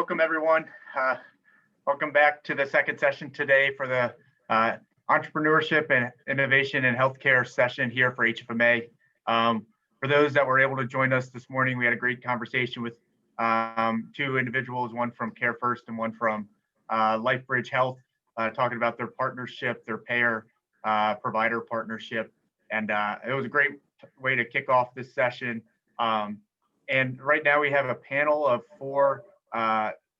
welcome everyone. Welcome back to the second session today for the Entrepreneurship and Innovation in Healthcare session here for HFMA. For those that were able to join us this morning, we had a great conversation with two individuals, one from Care First and one from LifeBridge Health, talking about their partnership, their payer provider partnership. And it was a great way to kick off this session. And right now we have a panel of four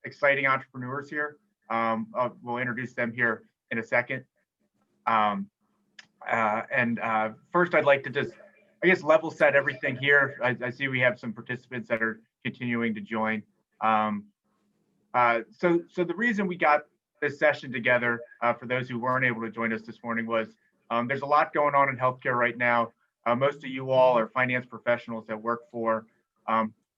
exciting entrepreneurs here. We'll introduce them here in a second. First, I'd like to just, I guess, level set everything here. I see we have some participants that are continuing to join. So the reason we got this session together, for those who weren't able to join us this morning, was there's a lot going on in healthcare right now. Most of you all are finance professionals that work for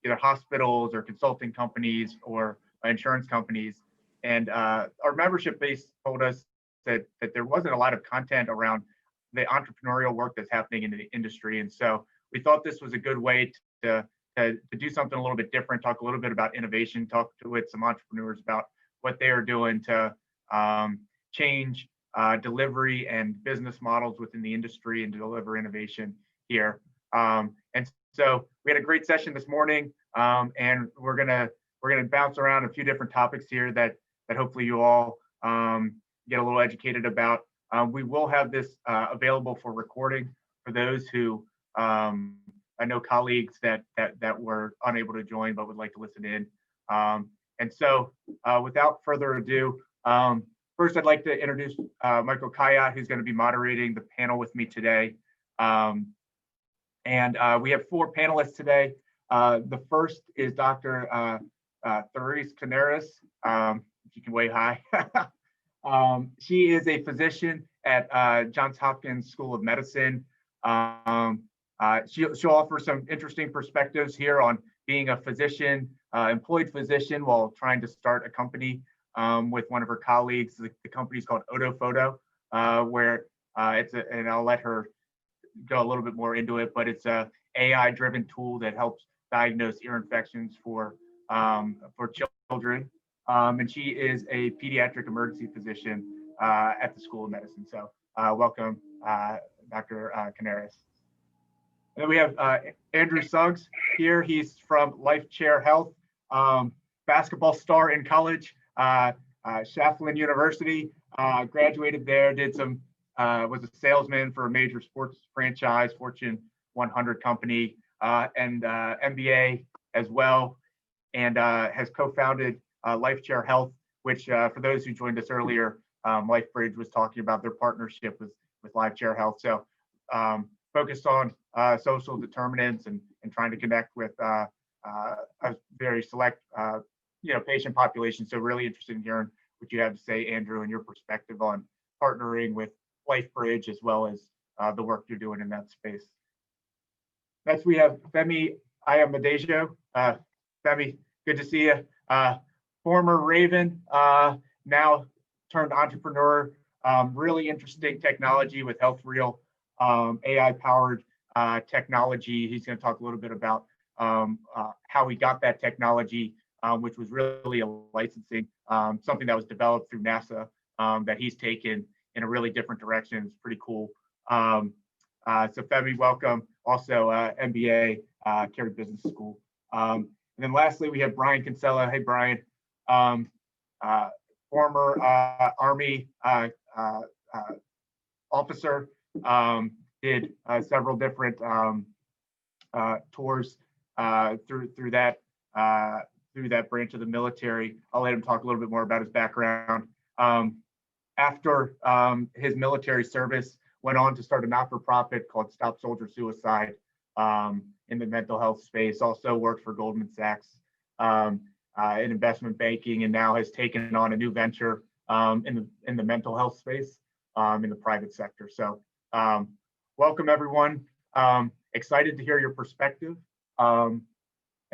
either hospitals or consulting companies or insurance companies. And our membership base told us that there wasn't a lot of content around the entrepreneurial work that's happening in the industry. And so we thought this was a good way to do something a little bit different, talk a little bit about innovation, talk with some entrepreneurs about what they are doing to change delivery and business models within the industry and deliver innovation here. And so we had a great session this morning, and we're gonna bounce around a few different topics here that hopefully you all get a little educated about. We will have this available for recording for those who I know colleagues that were unable to join but would like to listen in. And so without further ado, first I'd like to introduce Michael Khayyat, who's going to be moderating the panel with me today. And we have four panelists today. The first is Dr. Therese Canares. If you can wave hi. She is a physician at Johns Hopkins School of Medicine. She'll offer some interesting perspectives here on being a physician, employed physician, while trying to start a company with one of her colleagues. The company's called Otophoto, where and I'll let her go a little bit more into it, but it's a AI-driven tool that helps diagnose ear infections for children. And she is a pediatric emergency physician at the School of Medicine. So welcome, Dr. Canares. And then we have Andrew Suggs here. He's from LifeChair Health, basketball star in college, Shaflin University, graduated there, did some, was a salesman for a major sports franchise, Fortune 100 company, and MBA as well, and has co-founded LifeChair Health, which for those who joined us earlier, LifeBridge was talking about their partnership with LifeChair Health. So focused on social determinants and trying to connect with a very select patient population. So really interested in hearing what you have to say, Andrew, and your perspective on partnering with LifeBridge as well as the work you're doing in that space. Next, we have Femi Ayanbadejo. Femi, good to see you. Former Raven, now turned entrepreneur. Really interesting technology with HealthReel, AI-powered technology. He's going to talk a little bit about how he got that technology, which was really a licensing, something that was developed through NASA that he's taken in a really different direction. It's pretty cool. So Femi, welcome. Also MBA, Carey Business School. And then lastly, we have Brian Kinsella. Hey, Brian. Former Army officer, did several different tours through that branch of the military. I'll let him talk a little bit more about his background. After his military service, went on to start a not-for-profit called Stop Soldier Suicide in the mental health space. Also worked for Goldman Sachs in investment banking, and now has taken on a new venture in the mental health space in the private sector. So welcome everyone. Excited to hear your perspective. And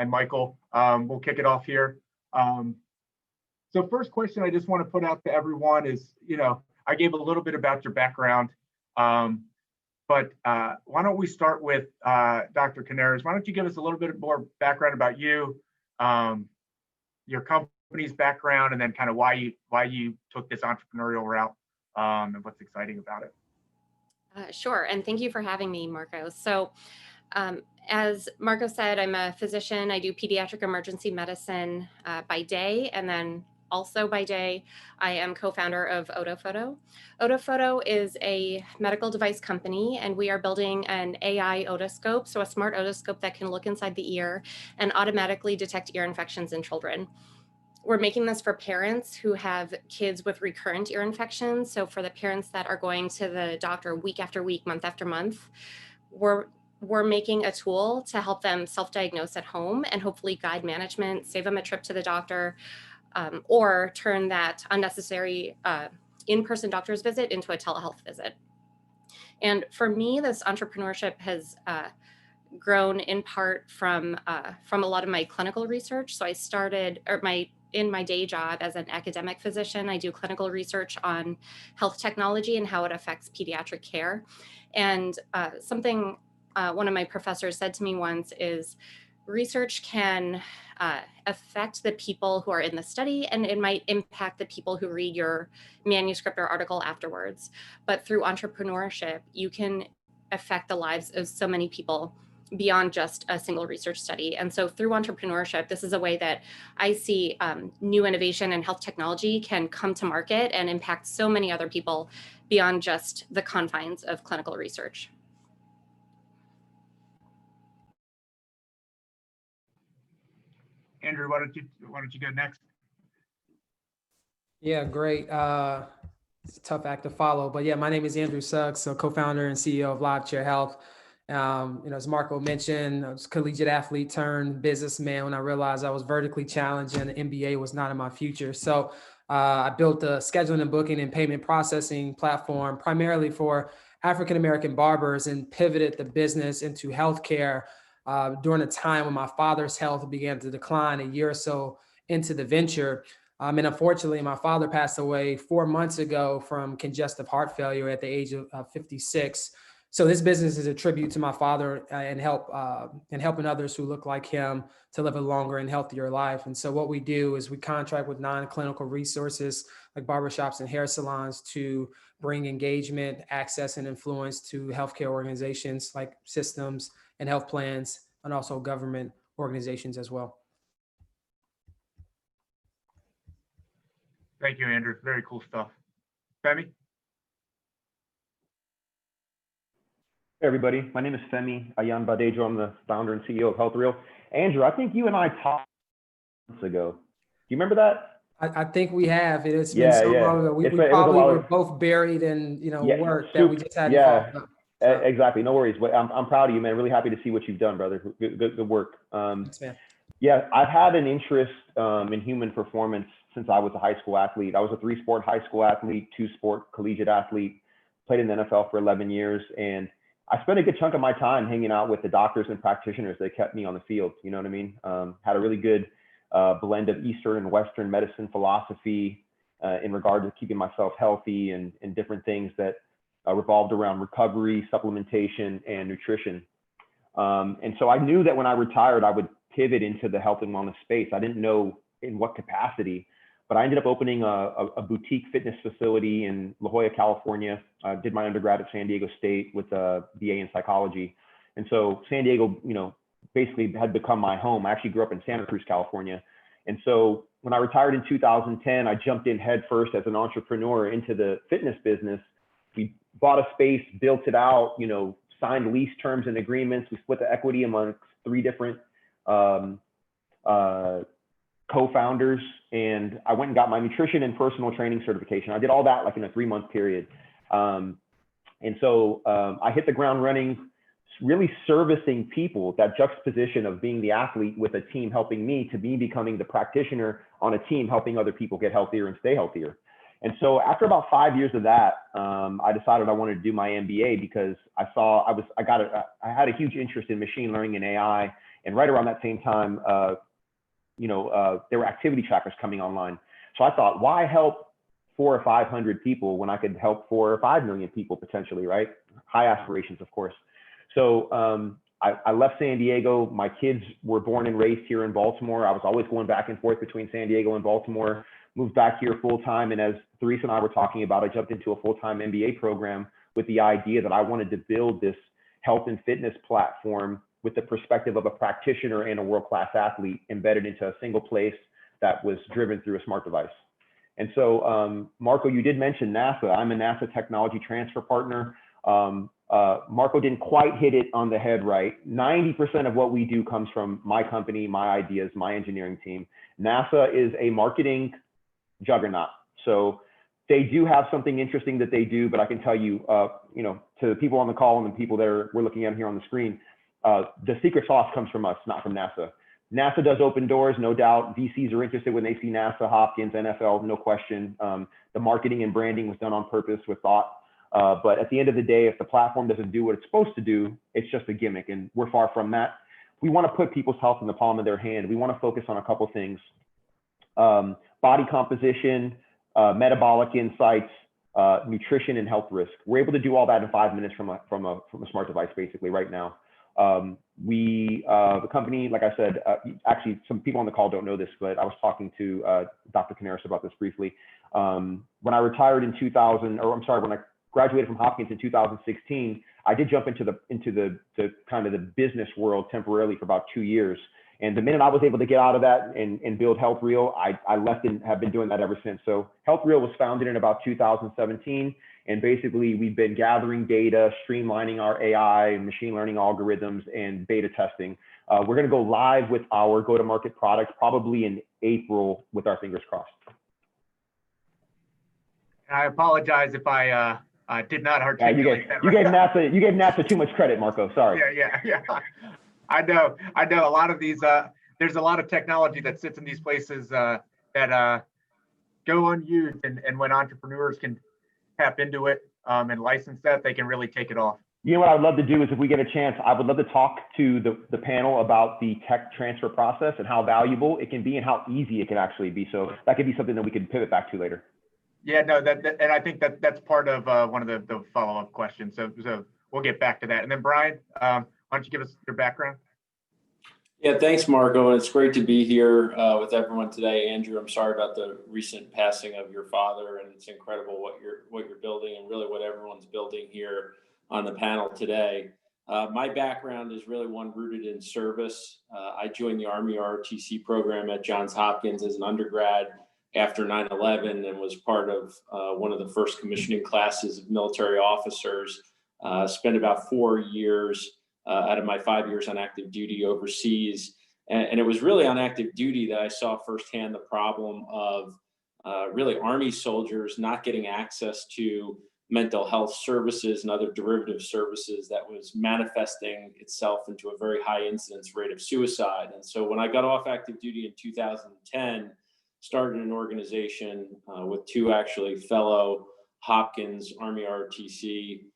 Michael, we'll kick it off here. So first question I just want to put out to everyone is, I gave a little bit about your background, but why don't we start with Dr. Canares? Why don't you give us a little bit more background about you, your company, company's background, and then kind of why you took this entrepreneurial route, and what's exciting about it. Sure, and thank you for having me, Marco. So as Marco said, I'm a physician. I do pediatric emergency medicine by day, and then also by day, I am co-founder of Otophoto. Otophoto is a medical device company, and we are building an AI otoscope, so a smart otoscope that can look inside the ear and automatically detect ear infections in children. We're making this for parents who have kids with recurrent ear infections. So for the parents that are going to the doctor week after week, month after month, we're making a tool to help them self-diagnose at home and hopefully guide management, save them a trip to the doctor, or turn that unnecessary in-person doctor's visit into a telehealth visit. And for me, this entrepreneurship has grown in part from a lot of my clinical research. So I started, in my day job as an academic physician, I do clinical research on health technology and how it affects pediatric care. And something one of my professors said to me once is, research can affect the people who are in the study, and it might impact the people who read your manuscript or article afterwards. But through entrepreneurship, you can affect the lives of so many people beyond just a single research study. And so through entrepreneurship, this is a way that I see new innovation and health technology can come to market and impact so many other people beyond just the confines of clinical research. Andrew, why don't you go next? Yeah, great. It's a tough act to follow, but yeah, my name is Andrew Suggs, so co-founder and CEO of LiveChair Health. As Marco mentioned, I was a collegiate athlete turned businessman when I realized I was vertically challenged and the MBA was not in my future. So I built a scheduling and booking and payment processing platform primarily for African-American barbers and pivoted the business into healthcare during a time when my father's health began to decline a year or so into the venture. And unfortunately, my father passed away 4 months ago from congestive heart failure at the age of 56. So this business is a tribute to my father and helping others who look like him to live a longer and healthier life. And so what we do is we contract with non-clinical resources like barbershops and hair salons to bring engagement, access, and influence to healthcare organizations like systems and health plans, and also government organizations as well. Thank you, Andrew. Very cool stuff. Femi? Hey everybody, my name is Femi Ayanbadejo. I'm the founder and CEO of HealthReel. Andrew, I think you and I talked months ago. Do you remember that? I think we have. It's been so long ago. We probably were both buried in work that we just hadn't followed up. So. Exactly. No worries. But I'm proud of you, man. Really happy to see what you've done, brother. Good work. Thanks, man. Yeah, I've had an interest in human performance since I was a high school athlete. I was a 3-sport high school athlete, 2-sport collegiate athlete, played in the NFL for 11 years. And I spent a good chunk of my time hanging out with the doctors and practitioners that kept me on the field. You know what I mean? Had a really good blend of Eastern and Western medicine philosophy in regard to keeping myself healthy and different things that revolved around recovery, supplementation, and nutrition. And so I knew that when I retired, I would pivot into the health and wellness space. I didn't know in what capacity, but I ended up opening a boutique fitness facility in La Jolla, California. I did my undergrad at San Diego State with a BA in psychology. And so San Diego, basically had become my home. I actually grew up in Santa Cruz, California. And so when I retired in 2010, I jumped in headfirst as an entrepreneur into the fitness business. We bought a space, built it out, signed lease terms and agreements. We split the equity amongst 3 different co-founders, and I went and got my nutrition and personal training certification. I did all that like in a 3-month period. And so I hit the ground running, really servicing people, that juxtaposition of being the athlete with a team helping me to me becoming the practitioner on a team helping other people get healthier and stay healthier. And so after about 5 years of that, I decided I wanted to do my MBA because I had a huge interest in machine learning and AI. And right around that same time, there were activity trackers coming online. So I thought, why help 400 or 500 people when I could help 4 or 5 million people potentially, right? High aspirations, of course. So I left San Diego. My kids were born and raised here in Baltimore. I was always going back and forth between San Diego and Baltimore, moved back here full time. And as Therese and I were talking about, I jumped into a full-time MBA program with the idea that I wanted to build this health and fitness platform with the perspective of a practitioner and a world-class athlete embedded into a single place that was driven through a smart device. And so, Marco, you did mention NASA. I'm a NASA technology transfer partner. Marco didn't quite hit it on the head right. 90% of what we do comes from my company, my ideas, my engineering team. NASA is a marketing juggernaut. So they do have something interesting that they do, but I can tell you, you know, to the people on the call and the people that we're looking at here on the screen, the secret sauce comes from us, not from NASA. NASA does open doors, no doubt. VCs are interested when they see NASA, Hopkins, NFL, no question. The marketing and branding was done on purpose with thought. But at the end of the day, if the platform doesn't do what it's supposed to do, it's just a gimmick, and we're far from that. We want to put people's health in the palm of their hand. We want to focus on a couple things: body composition, metabolic insights, nutrition, and health risk. We're able to do all that in 5 minutes from a smart device, basically, right now. The company, like I said, actually, some people on the call don't know this, but I was talking to Dr. Canares about this briefly. When I retired in when I graduated from Hopkins in 2016, I did jump into the kind of the business world temporarily for about 2 years. And the minute I was able to get out of that and build HealthReel, I left and have been doing that ever since. So HealthReel was founded in about 2017. And basically, we've been gathering data, streamlining our AI, machine learning algorithms, and beta testing. We're going to go live with our go-to-market product probably in April, with our fingers crossed. I apologize if I did not articulate that. You gave NASA too much credit, Marco. Sorry. Yeah. I know. A lot of these, there's a lot of technology that sits in these places that go unused, and when entrepreneurs can tap into it and license that, they can really take it off. You know what I would love to do is, if we get a chance, I would love to talk to the panel about the tech transfer process and how valuable it can be and how easy it can actually be. So that could be something that we could pivot back to later. Yeah, no, and I think that's part of one of the follow-up questions. So we'll get back to that. And then Brian, why don't you give us your background? Yeah, thanks, Marco. And it's great to be here with everyone today. Andrew, I'm sorry about the recent passing of your father, and it's incredible what you're building and really what everyone's building here on the panel today. My background is really one rooted in service. I joined the Army ROTC program at Johns Hopkins as an undergrad after 9/11 and was part of one of the first commissioning classes of military officers. Spent about 4 years out of my 5 years on active duty overseas. And it was really on active duty that I saw firsthand the problem of really Army soldiers not getting access to mental health services and other derivative services that was manifesting itself into a very high incidence rate of suicide. And so when I got off active duty in 2010, started an organization with two actually fellow Hopkins Army ROTC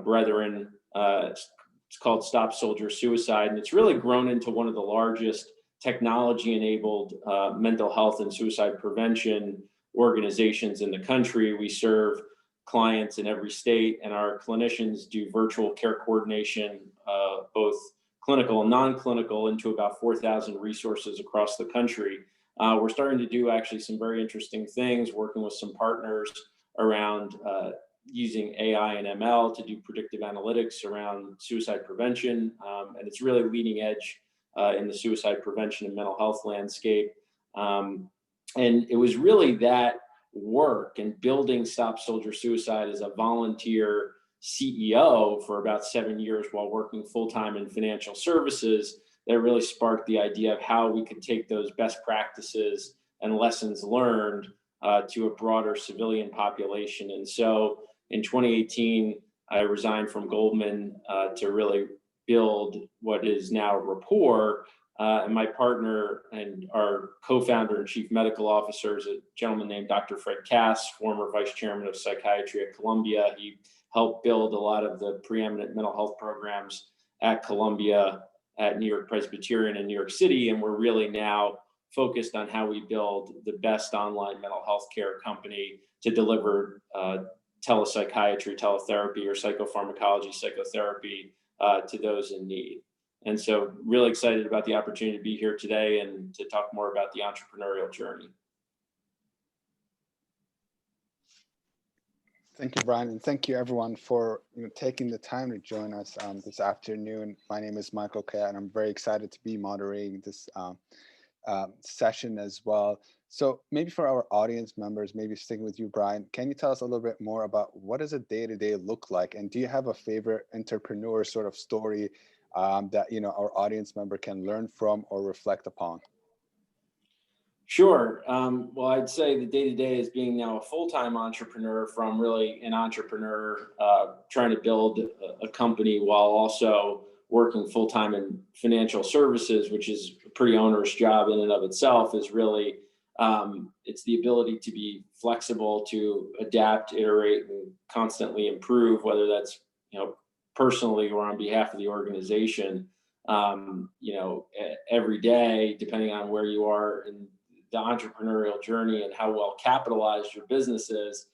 brethren. It's called Stop Soldier Suicide, and it's really grown into one of the largest technology-enabled mental health and suicide prevention organizations in the country. We serve clients in every state, and our clinicians do virtual care coordination, both clinical and non-clinical, into about 4,000 resources across the country. We're starting to do actually some very interesting things, working with some partners around using AI and ML to do predictive analytics around suicide prevention. And it's really leading edge in the suicide prevention and mental health landscape. And it was really that work and building Stop Soldier Suicide as a volunteer CEO for about 7 years while working full-time in financial services that really sparked the idea of how we could take those best practices and lessons learned to a broader civilian population. And so in 2018, I resigned from Goldman to really build what is now Rappore. And my partner and our co-founder and chief medical officer is a gentleman named Dr. Fred Cass, former vice chairman of psychiatry at Columbia. He helped build a lot of the preeminent mental health programs at Columbia, at New York Presbyterian in New York City. And we're really now focused on how we build the best online mental health care company to deliver telepsychiatry, teletherapy, or psychopharmacology, psychotherapy to those in need. And so really excited about the opportunity to be here today and to talk more about the entrepreneurial journey. Thank you, Brian, and thank you everyone for taking the time to join us this afternoon. My name is Michael Khayyat, and I'm very excited to be moderating this session as well. So maybe for our audience members, maybe sticking with you, Brian, can you tell us a little bit more about what does a day-to-day look like? And do you have a favorite entrepreneur sort of story that our audience member can learn from or reflect upon? Sure. Well, I'd say the day-to-day is being now a full-time entrepreneur from really an entrepreneur trying to build a company while also working full-time in financial services, which is a pretty onerous job in and of itself, is really, it's the ability to be flexible, to adapt, iterate, and constantly improve, whether that's, personally or on behalf of the organization, every day, depending on where you are in the entrepreneurial journey and how well capitalized your business is,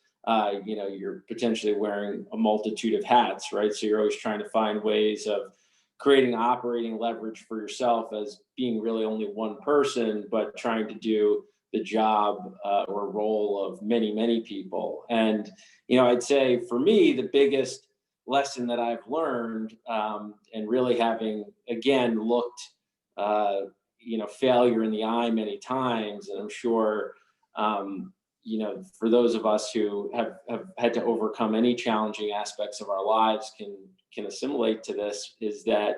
you're potentially wearing a multitude of hats, right? So you're always trying to find ways of creating operating leverage for yourself as being really only one person, but trying to do the job or role of many, many people. And, I'd say for me, the biggest lesson that I've learned, and really having, again, looked, failure in the eye many times. And I'm sure, for those of us who have had to overcome any challenging aspects of our lives can assimilate to this, is that,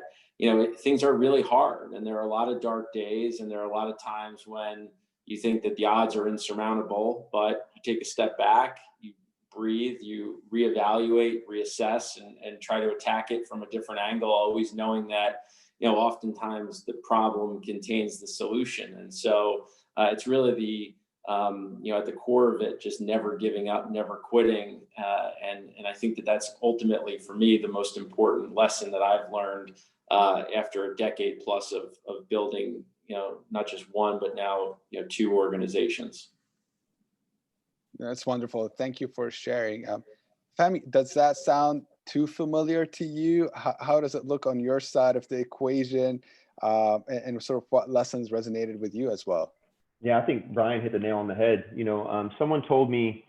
things are really hard, and there are a lot of dark days, and there are a lot of times when you think that the odds are insurmountable, but you take a step back, you breathe, you reevaluate, reassess, and try to attack it from a different angle, always knowing that, oftentimes the problem contains the solution. And so it's really the, at the core of it, just never giving up, never quitting. And I think that that's ultimately, for me, the most important lesson that I've learned after a decade plus of building, not just one, but now, two organizations. That's wonderful. Thank you for sharing. Femi, does that sound too familiar to you? How does it look on your side of the equation, and sort of what lessons resonated with you as well? Yeah, I think Brian hit the nail on the head. Someone told me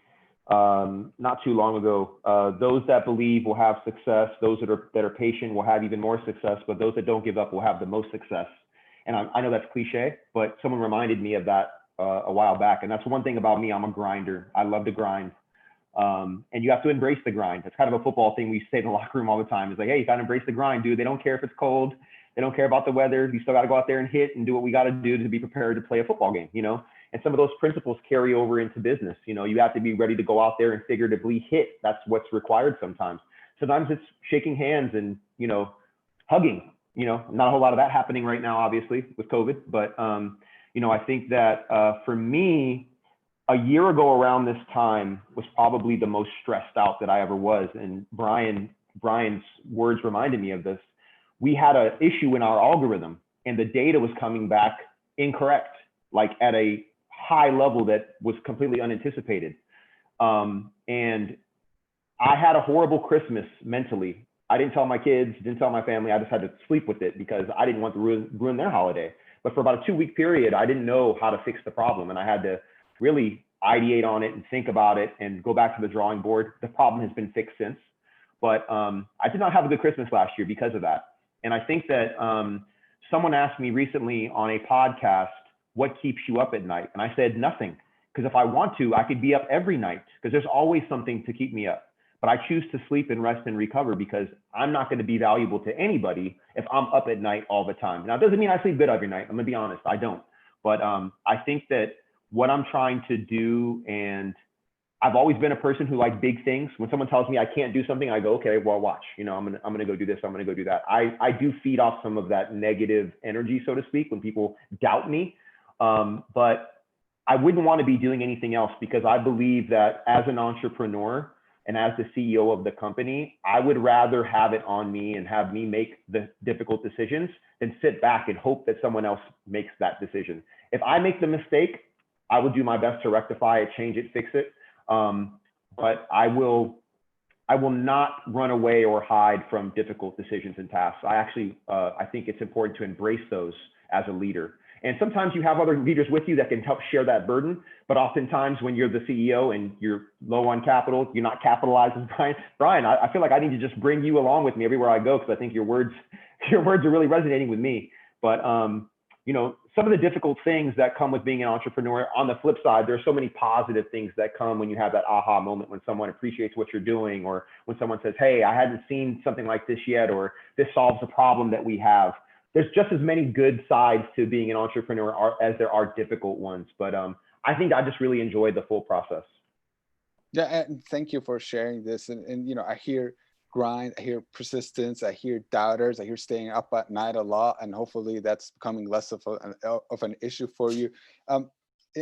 not too long ago, those that believe will have success, those that are patient will have even more success, but those that don't give up will have the most success. And I know that's cliche, but someone reminded me of that a while back. And that's one thing about me, I'm a grinder. I love to grind. And you have to embrace the grind. It's kind of a football thing we say in the locker room all the time. It's like, hey, you got to embrace the grind, dude. They don't care if it's cold. They don't care about the weather. You still got to go out there and hit and do what we got to do to be prepared to play a football game, And some of those principles carry over into business. You have to be ready to go out there and figuratively hit. That's what's required sometimes. Sometimes it's shaking hands and, hugging. Not a whole lot of that happening right now, obviously, with COVID. But, I think that for me, a year ago around this time was probably the most stressed out that I ever was. And Brian's words reminded me of this. We had an issue in our algorithm, and the data was coming back incorrect, like at a high level that was completely unanticipated. And I had a horrible Christmas mentally. I didn't tell my kids, didn't tell my family. I just had to sleep with it because I didn't want to ruin their holiday. But for about a 2-week period, I didn't know how to fix the problem. And I had to really ideate on it and think about it and go back to the drawing board. The problem has been fixed since. But I did not have a good Christmas last year because of that. And I think that someone asked me recently on a podcast, what keeps you up at night? And I said, nothing. Because if I want to, I could be up every night because there's always something to keep me up. But I choose to sleep and rest and recover because I'm not going to be valuable to anybody if I'm up at night all the time. Now, it doesn't mean I sleep good every night. I'm going to be honest. I don't. But I think that what I'm trying to do, and I've always been a person who likes big things. When someone tells me I can't do something, I go, okay, well, watch. I'm gonna go do this. I'm gonna go do that. I do feed off some of that negative energy, so to speak, when people doubt me. But I wouldn't want to be doing anything else because I believe that as an entrepreneur and as the CEO of the company, I would rather have it on me and have me make the difficult decisions than sit back and hope that someone else makes that decision. If I make the mistake, I will do my best to rectify it, change it, fix it. But I will I will not run away or hide from difficult decisions and tasks. I actually, I think it's important to embrace those as a leader. And sometimes you have other leaders with you that can help share that burden. But oftentimes when you're the CEO and you're low on capital, you're not capitalizing. Brian, I feel like I need to just bring you along with me everywhere I go, because I think your words are really resonating with me. But you know, some of the difficult things that come with being an entrepreneur, on the flip side, there's so many positive things that come when you have that aha moment, when someone appreciates what you're doing, or when someone says, hey, I hadn't seen something like this yet, or this solves a problem that we have. There's just as many good sides to being an entrepreneur as there are difficult ones. But I think I just really enjoyed the full process. Yeah, and thank you for sharing this. And you know, I hear grind, I hear persistence, I hear doubters, I hear staying up at night a lot, and hopefully that's becoming less of an issue for you.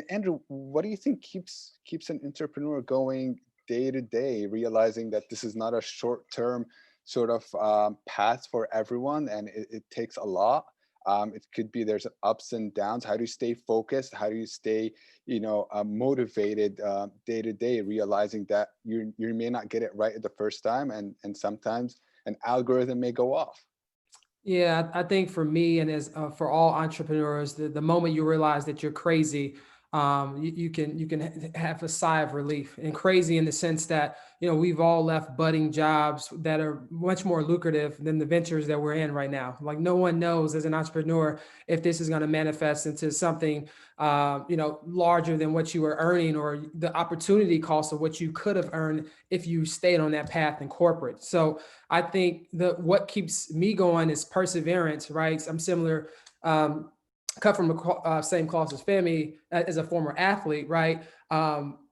Andrew, what do you think keeps an entrepreneur going day to day, realizing that this is not a short-term sort of path for everyone, and it takes a lot? It could be there's ups and downs. How do you stay focused? How do you stay, you know, motivated day to day, realizing that you may not get it right at the first time, and sometimes an algorithm may go off? Yeah, I think for me, and as for all entrepreneurs, the moment you realize that you're crazy, you can have a sigh of relief. And crazy in the sense that, you know, we've all left budding jobs that are much more lucrative than the ventures that we're in right now. Like, no one knows as an entrepreneur if this is going to manifest into something, you know, larger than what you were earning, or the opportunity cost of what you could have earned if you stayed on that path in corporate. So I think what keeps me going is perseverance, right? I'm similar. Cut from the same cloth as Femi, as a former athlete, right?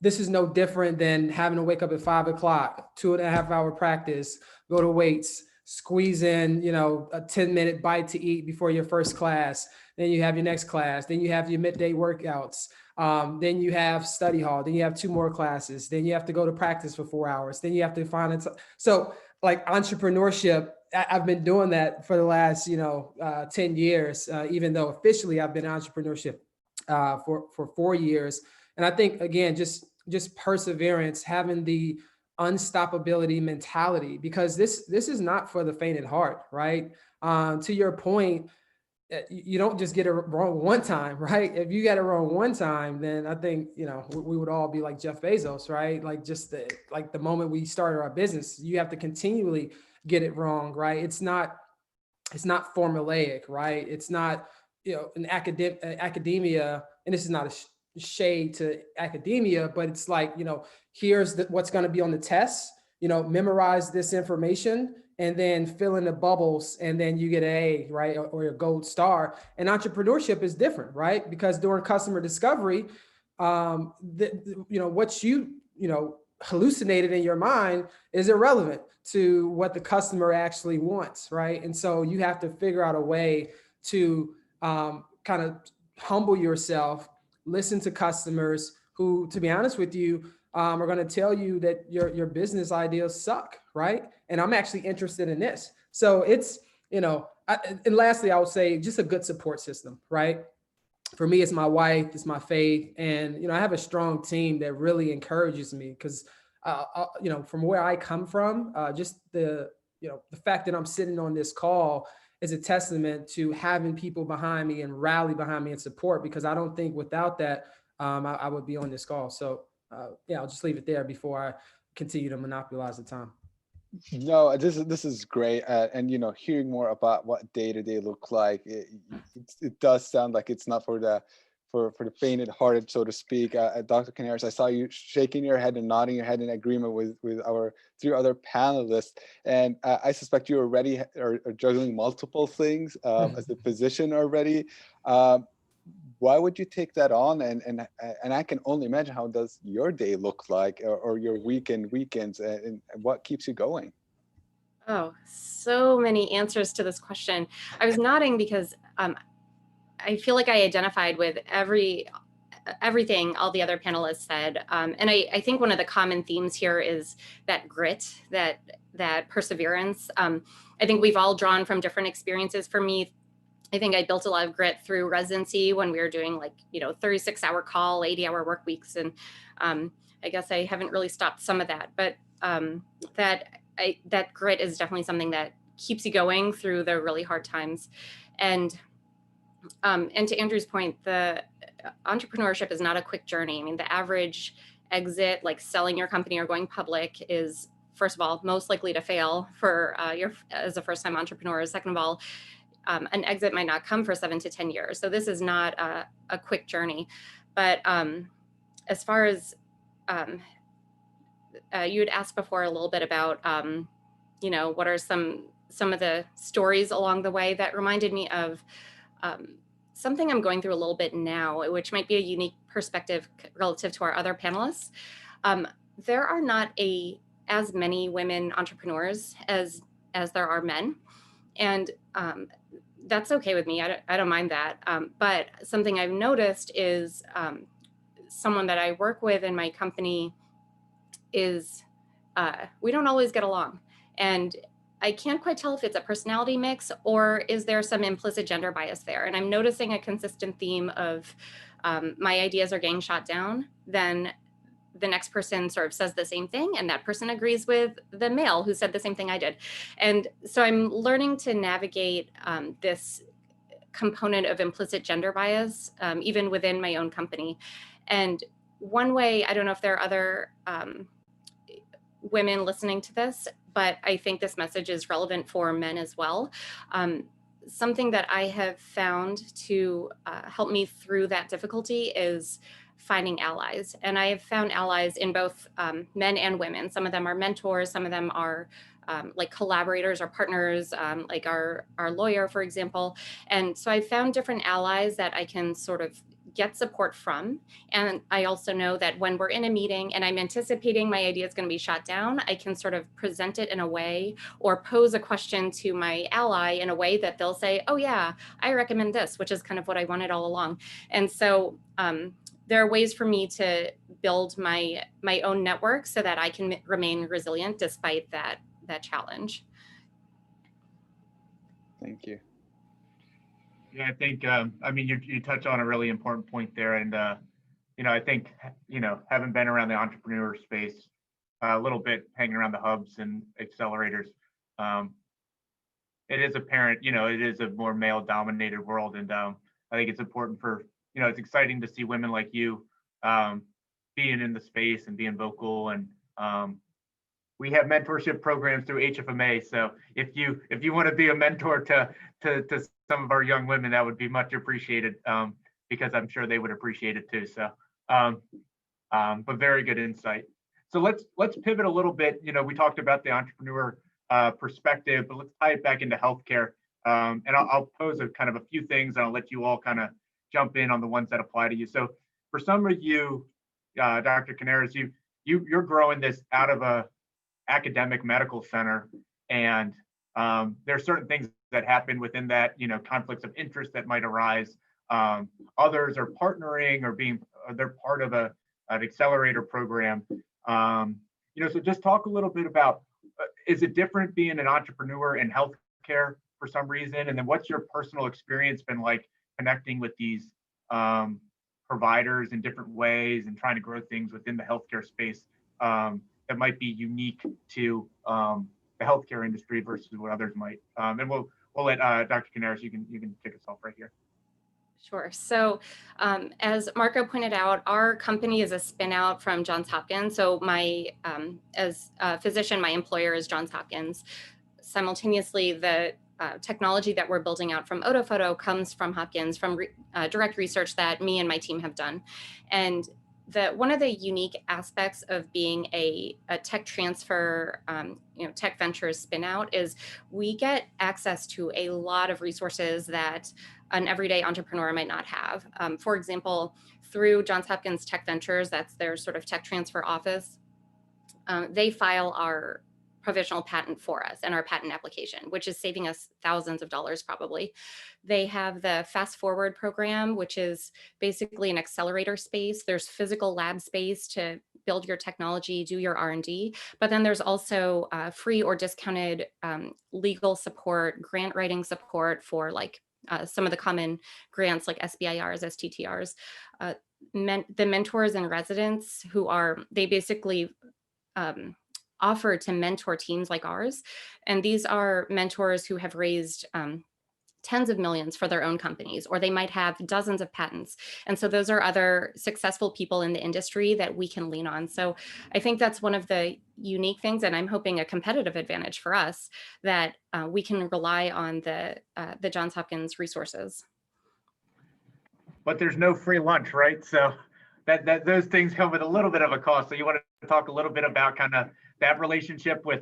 This is no different than having to wake up at 5 o'clock, 2.5 hour practice, go to weights, squeeze in, you know, a 10-minute bite to eat before your first class. Then you have your next class. Then you have your midday workouts. Then you have study hall. Then you have 2 more classes. Then you have to go to practice for 4 hours. Then you have to find it. So like entrepreneurship, I've been doing that for the last, 10 years, even though officially I've been in entrepreneurship for 4 years. And I think, again, just perseverance, having the unstoppability mentality, because this is not for the faint at heart, right? To your point, you don't just get it wrong one time, right? If you get it wrong one time, then I think, we would all be like Jeff Bezos, right? Like just the moment we started our business, you have to continually get it wrong, right? It's not formulaic, right? It's not, an academia, and this is not a shade to academia, but it's like, here's what's going to be on the test, memorize this information and then fill in the bubbles, and then you get an A, right? Or a gold star. And entrepreneurship is different, right? Because during customer discovery, what you hallucinated in your mind is irrelevant to what the customer actually wants, right? And so you have to figure out a way to kind of humble yourself, listen to customers who, to be honest with you, are going to tell you that your business ideas suck, right? And I'm actually interested in this. So it's, and lastly, I would say just a good support system, right? For me, it's my wife, it's my faith. And, I have a strong team that really encourages me because, from where I come from, just the fact that I'm sitting on this call is a testament to having people behind me and rally behind me and support, because I don't think without that, I would be on this call. So I'll just leave it there before I continue to monopolize the time. No, this is great, and hearing more about what day-to-day look like, it does sound like it's not for the faint-hearted, so to speak. Dr. Canares, I saw you shaking your head and nodding your head in agreement with our 3 other panelists, and I suspect you already are juggling multiple things as a physician already. Why would you take that on? And I can only imagine, how does your day look like, or your weekends, and what keeps you going? Oh, so many answers to this question. I was nodding because I feel like I identified with everything all the other panelists said. And I think one of the common themes here is that grit, that perseverance. I think we've all drawn from different experiences. For me, I think I built a lot of grit through residency when we were doing 36-hour call, 80-hour work weeks. And I guess I haven't really stopped some of that, but that grit is definitely something that keeps you going through the really hard times. And to Andrew's point, the entrepreneurship is not a quick journey. I mean, the average exit, like selling your company or going public, is, first of all, most likely to fail for as a first-time entrepreneur. Second of all, an exit might not come for 7 to 10 years. So this is not a quick journey. But as far as you had asked before a little bit about, what are some of the stories along the way, that reminded me of something I'm going through a little bit now, which might be a unique perspective relative to our other panelists. There are not as many women entrepreneurs as there are men. And that's okay with me. I don't mind that. But something I've noticed is someone that I work with in my company is we don't always get along. And I can't quite tell if it's a personality mix or is there some implicit gender bias there. And I'm noticing a consistent theme of my ideas are getting shot down, then the next person sort of says the same thing, and that person agrees with the male who said the same thing I did. And so I'm learning to navigate this component of implicit gender bias, even within my own company. And one way, I don't know if there are other women listening to this, but I think this message is relevant for men as well. Something that I have found to help me through that difficulty is finding allies. And I have found allies in both men and women. Some of them are mentors, some of them are like collaborators or partners, like our lawyer, for example. And so I found different allies that I can sort of get support from. And I also know that when we're in a meeting and I'm anticipating my idea is going to be shot down, I can sort of present it in a way or pose a question to my ally in a way that they'll say, oh yeah, I recommend this, which is kind of what I wanted all along. And so there are ways for me to build my own network so that I can remain resilient despite that challenge. Thank you. Yeah, I think, I mean, you touch on a really important point there. And, I think, having been around the entrepreneur space a little bit, hanging around the hubs and accelerators, it is apparent, it is a more male dominated world. And I think it's important for, it's exciting to see women like you being in the space and being vocal. And we have mentorship programs through HFMA. So if you want to be a mentor to some of our young women, that would be much appreciated, because I'm sure they would appreciate it too. So, but very good insight. So let's pivot a little bit. We talked about the entrepreneur perspective, but let's tie it back into healthcare. And I'll pose a kind of a few things, and I'll let you all kind of jump in on the ones that apply to you. So for some of you, Dr. Canares, you're growing this out of a academic medical center, and there are certain things that happen within that, conflicts of interest that might arise. Others are partnering or they're part of an accelerator program. So just talk a little bit about, is it different being an entrepreneur in healthcare for some reason? And then what's your personal experience been like connecting with these providers in different ways and trying to grow things within the healthcare space that might be unique to the healthcare industry versus what others might? And we'll let Dr. Canares, you can kick us off right here. Sure. So as Marco pointed out, our company is a spin out from Johns Hopkins. So as a physician, my employer is Johns Hopkins. Simultaneously, the technology that we're building out from Otophoto comes from Hopkins, from direct research that me and my team have done. And one of the unique aspects of being a tech transfer, tech ventures spin out is we get access to a lot of resources that an everyday entrepreneur might not have. For example, through Johns Hopkins Tech Ventures, that's their sort of tech transfer office, they file our provisional patent for us and our patent application, which is saving us thousands of dollars probably. They have the Fast Forward program, which is basically an accelerator space. There's physical lab space to build your technology, do your R&D, but then there's also free or discounted legal support, grant writing support for like some of the common grants like SBIRs, STTRs, the mentors and residents they basically offer to mentor teams like ours. And these are mentors who have raised tens of millions for their own companies, or they might have dozens of patents. And so those are other successful people in the industry that we can lean on. So I think that's one of the unique things, and I'm hoping a competitive advantage for us, that we can rely on the Johns Hopkins resources. But there's no free lunch, right? So that those things come with a little bit of a cost. So you want to talk a little bit about kind of that relationship with,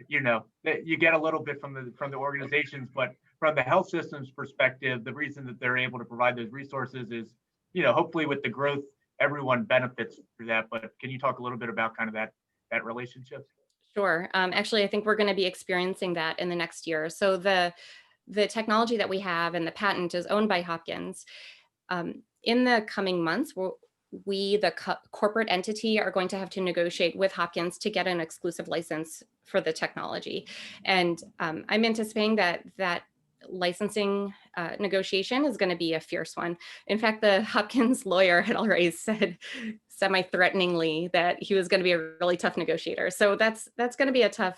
you know, that you get a little bit from the organizations, but from the health system's perspective, the reason that they're able to provide those resources is, you know, hopefully with the growth, everyone benefits through that. But can you talk a little bit about kind of that relationship? Sure. Actually, I think we're going to be experiencing that in the next year. So the technology that we have and the patent is owned by Hopkins. In the coming months, the corporate entity, are going to have to negotiate with Hopkins to get an exclusive license for the technology. And I'm anticipating that licensing negotiation is going to be a fierce one. In fact, the Hopkins lawyer had already said semi-threateningly that he was going to be a really tough negotiator. So that's going to be a tough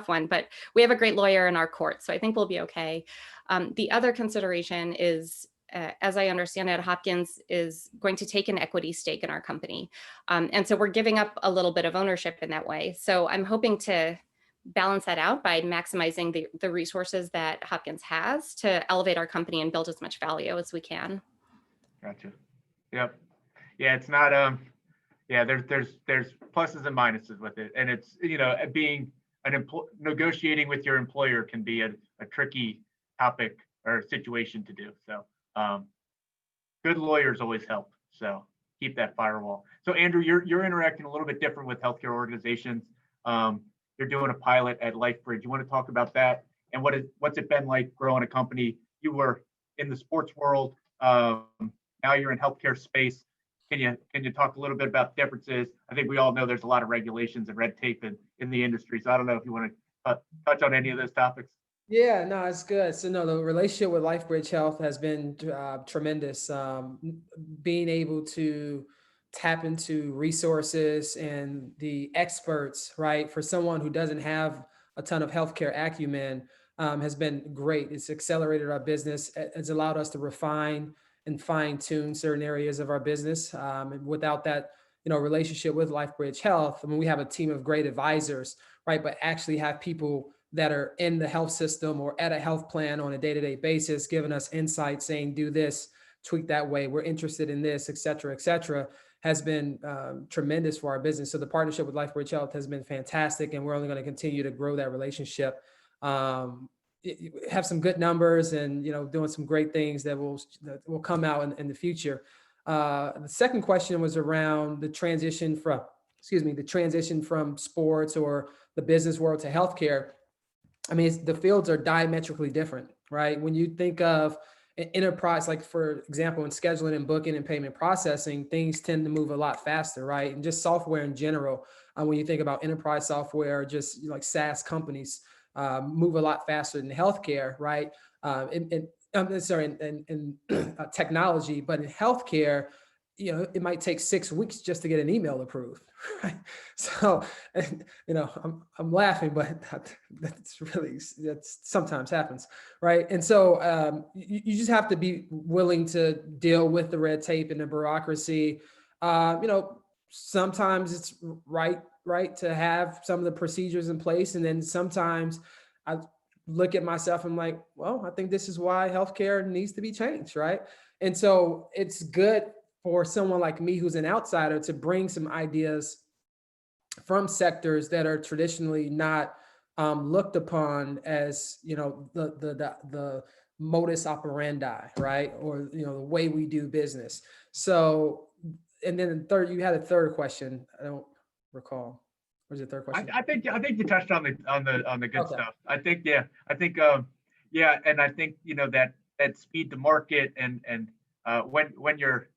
one, but we have a great lawyer in our court, so I think we'll be okay. The other consideration is, as I understand it, Hopkins is going to take an equity stake in our company. And so we're giving up a little bit of ownership in that way. So I'm hoping to balance that out by maximizing the resources that Hopkins has to elevate our company and build as much value as we can. Gotcha. Yep. Yeah, it's not, yeah, there's pluses and minuses with it. And it's, you know, being negotiating with your employer can be a tricky topic or situation to do. So good lawyers always help. So keep that firewall. So Andrew, you're interacting a little bit different with healthcare organizations. You're doing a pilot at LifeBridge. You want to talk about that and what's it been like growing a company? You were in the sports world. Now you're in healthcare space. Can you talk a little bit about differences? I think we all know there's a lot of regulations and red tape in the industry. So I don't know if you want to touch on any of those topics. Yeah, no, it's good. So no, the relationship with LifeBridge Health has been tremendous. Being able to tap into resources and the experts, right, for someone who doesn't have a ton of healthcare acumen has been great. It's accelerated our business. It's allowed us to refine and fine tune certain areas of our business. And without that, you know, relationship with LifeBridge Health, I mean, we have a team of great advisors, right, but actually have people that are in the health system or at a health plan on a day-to-day basis, giving us insight, saying, do this, tweak that way, we're interested in this, et cetera, has been tremendous for our business. So the partnership with LifeBridge Health has been fantastic, and we're only going to continue to grow that relationship. Have some good numbers and, you know, doing some great things that will come out in the future. The second question was around the transition from sports or the business world to healthcare. I mean, the fields are diametrically different, right? When you think of an enterprise, like for example, in scheduling and booking and payment processing, things tend to move a lot faster, right? And just software in general, when you think about enterprise software, just like SaaS companies move a lot faster than healthcare, right? In technology, but in healthcare, you know, it might take 6 weeks just to get an email approved, right? So, you know, I'm laughing, but that sometimes happens, right? And so you just have to be willing to deal with the red tape and the bureaucracy. You know, sometimes it's right to have some of the procedures in place, and then sometimes I look at myself and I'm like, well, I think this is why healthcare needs to be changed, right? And so it's good for someone like me who's an outsider to bring some ideas from sectors that are traditionally not looked upon as, you know, the modus operandi, right? Or, you know, the way we do business. So, and then third, you had a third question. I don't recall. What was the third question? I think you touched on the good stuff. I think, yeah, and I think, you know, that speed to market and when you're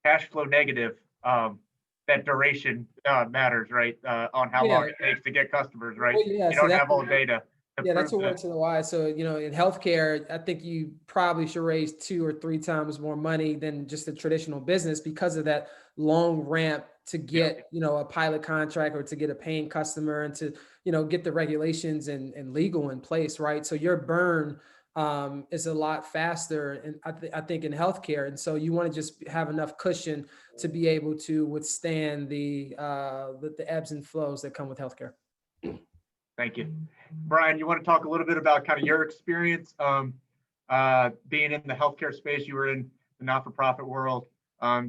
cash flow negative, that duration matters, right? On how long it takes to get customers, right? Well, yeah, you don't have all data. Yeah, that's what Improve works in the why. So, in healthcare, I think you probably should raise 2 or 3 times more money than just a traditional business because of that long ramp to get, a pilot contract or to get a paying customer and to, get the regulations and legal in place, right? So your burn is a lot faster, and I think in healthcare. And so you want to just have enough cushion to be able to withstand the ebbs and flows that come with healthcare. Thank you. Brian, you want to talk a little bit about kind of your experience being in the healthcare space? You were in the not-for-profit world,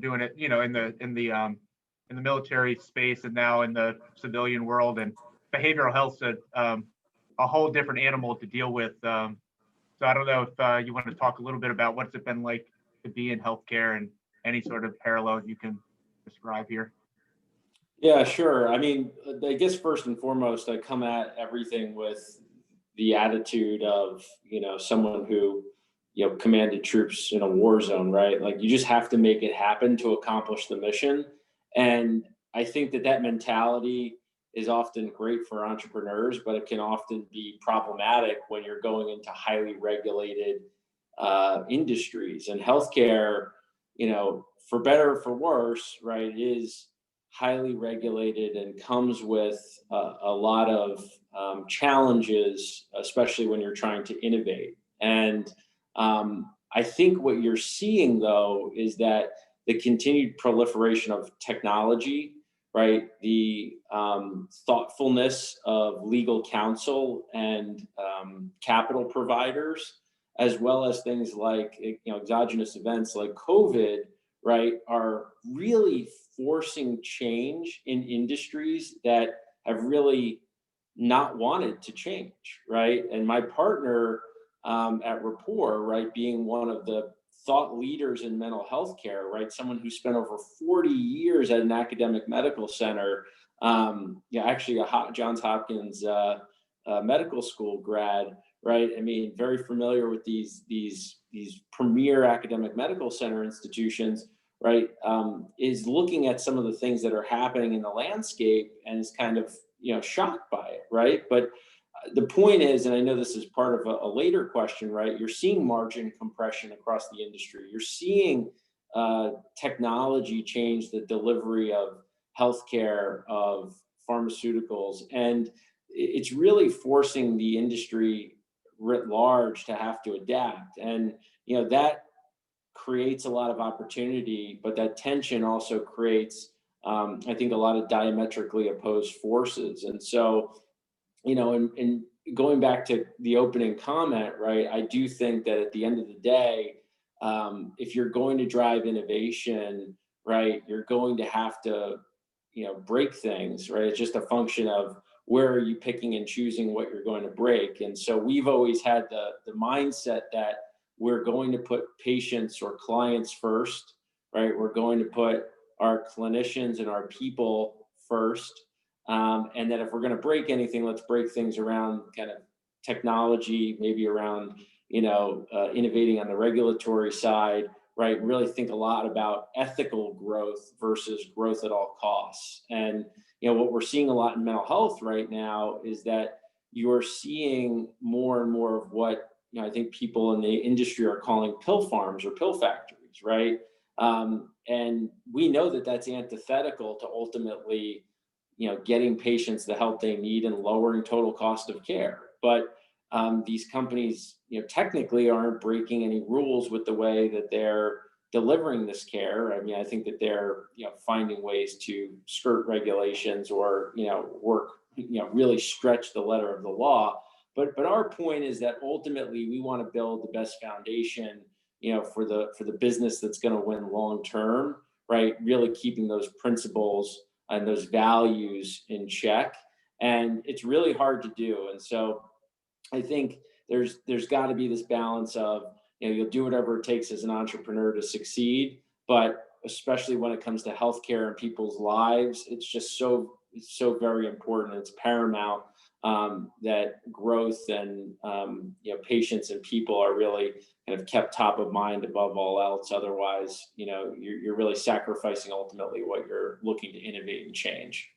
doing it, in the military space, and now in the civilian world. And behavioral health's a whole different animal to deal with. So I don't know if you want to talk a little bit about what's it been like to be in healthcare and any sort of parallels you can describe here. Yeah, sure. I mean, I guess first and foremost, I come at everything with the attitude of, someone who, commanded troops in a war zone, right? Like you just have to make it happen to accomplish the mission. And I think that mentality is often great for entrepreneurs, but it can often be problematic when you're going into highly regulated industries. And healthcare, for better or for worse, right, is highly regulated and comes with a lot of challenges, especially when you're trying to innovate. And I think what you're seeing, though, is that the continued proliferation of technology, right, the thoughtfulness of legal counsel and capital providers, as well as things like exogenous events like COVID, right, are really forcing change in industries that have really not wanted to change, right? And my partner at Rappore, right, being one of the thought leaders in mental health care, right, someone who spent over 40 years at an academic medical center, actually a Johns Hopkins medical school grad, right? I mean, very familiar with these premier academic medical center institutions, right, is looking at some of the things that are happening in the landscape and is kind of, shocked by it, right? But the point is, and I know this is part of a later question, right, you're seeing margin compression across the industry. You're seeing technology change the delivery of healthcare, of pharmaceuticals, and it's really forcing the industry writ large to have to adapt. And, that creates a lot of opportunity, but that tension also creates, I think, a lot of diametrically opposed forces. And so, and going back to the opening comment, right, I do think that at the end of the day, if you're going to drive innovation, right, you're going to have to, break things, right? It's just a function of where are you picking and choosing what you're going to break. And so we've always had the mindset that we're going to put patients or clients first, right? We're going to put our clinicians and our people first. And that if we're going to break anything, let's break things around kind of technology, maybe around, innovating on the regulatory side, right? Really think a lot about ethical growth versus growth at all costs. And, what we're seeing a lot in mental health right now is that you're seeing more and more of what, I think people in the industry are calling pill farms or pill factories, right? And we know that that's antithetical to ultimately, getting patients the help they need and lowering total cost of care. But these companies, technically aren't breaking any rules with the way that they're delivering this care. I mean, I think that they're, finding ways to skirt regulations or, work, really stretch the letter of the law. But our point is that ultimately we want to build the best foundation, for the business that's going to win long term, right? Really keeping those principles and those values in check. And it's really hard to do. And so I think there's got to be this balance of, you'll do whatever it takes as an entrepreneur to succeed, but especially when it comes to healthcare and people's lives, it's just so very important. It's paramount that growth and patients and people are really kind of kept top of mind above all else. Otherwise, you're really sacrificing ultimately what you're looking to innovate and change.